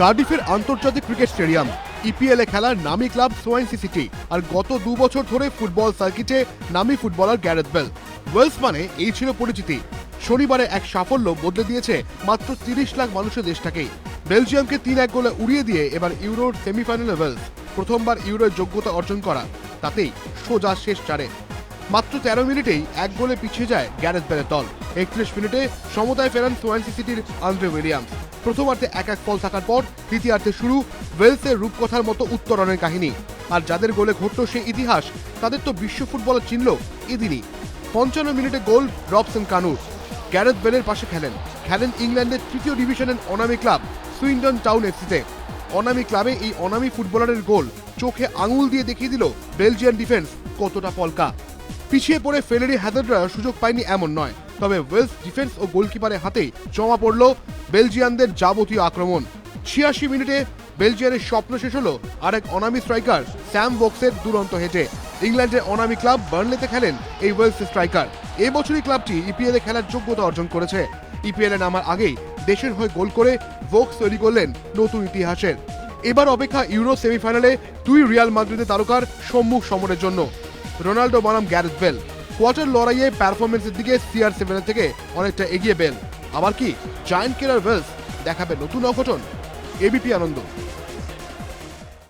কার্ডিফের আন্তর্জাতিক cricket stadium, EPL এ খেলার নামী ক্লাব সোয়াইনসি সিটি, আর গত 2 বছর ধরে ফুটবল সার্কিটে নামী ফুটবলার গ্যারেথ বেল। ওয়েলস মানে এই ছিল পরিচিতি। শনিবারে এক সাফল্য বদলে দিয়েছে মাত্র 30 লাখ মানুষের দেশটাকেই। বেলজিয়ামকে 3-1 গোলে উড়িয়ে দিয়ে এবার ইউরোর সেমিফাইনালে ওয়েলস, প্রথমবার ইউরোর যোগ্যতা অর্জন করা, তাতেই সোজা শেষ চারে। মাত্র 13 মিনিটেই 1 গোলে পিছিয়ে যায় গ্যারেথ বেলের দল। 31 মিনিটে সমতায় ফেরান সোয়ানসি সিটির আন্দ্রে উইলিয়ামস। প্রথমার্ধে 1-1 ফল থাকার পর দ্বিতীয়ার্ধে শুরু ওয়েলসের রূপকথার মতো উত্তরণের কাহিনী। আর যাদের গোলে ঘটল সে ইতিহাস, তাদের তো বিশ্ব ফুটবলে চিনল এদিনই। 55 মিনিটে গোল রবসন কানুর। গ্যারেথ বেলের পাশে খেলেন ইংল্যান্ডের 3য় ডিভিশনের অনামী ক্লাব সুইন্ডন টাউন এফসিতে। অনামী ক্লাবে এই অনামী ফুটবলারের গোল চোখে আঙুল দিয়ে দেখিয়ে দিল বেলজিয়ান ডিফেন্স কতটা পলকা। পিছিয়ে পড়ে ফেলেরি হ্যাজার্ডরা সুযোগ পায়নি এমন নয়, তবে ওয়েলস ডিফেন্স ও গোলকিপারের হাতেই জমা পড়ল বেলজিয়ানদের যাবতীয় আক্রমণ। 86 মিনিটে বেলজিয়ানের স্বপ্ন শেষ হলো আরেক অনামী স্ট্রাইকার স্যাম ভোক্সের দুরন্ত হেঁটে। ইংল্যান্ডের অনামী ক্লাব বার্নলেতে খেলেন এই ওয়েলস স্ট্রাইকার। এবছরই ক্লাবটি ইপিএল এ খেলার যোগ্যতা অর্জন করেছে। ইপিএল এ নামার আগেই দেশের হয়ে গোল করে ভোক্স তৈরি করলেন নতুন ইতিহাসের। এবার অপেক্ষা ইউরো সেমিফাইনালে 2 রিয়াল মাদ্রিদের তারকার সম্মুখ সমরের জন্য। রোনাল্ডো বনাম গ্যারেথ বেল, কোয়ার্টার লড়াইয়ে পারফরমেন্সের দিকে CR7 থেকে অনেকটা এগিয়ে বেল। আবার কি জায়ান্ট কিলার ওয়েলস দেখাবে নতুন অঘটন? এবিপি আনন্দ।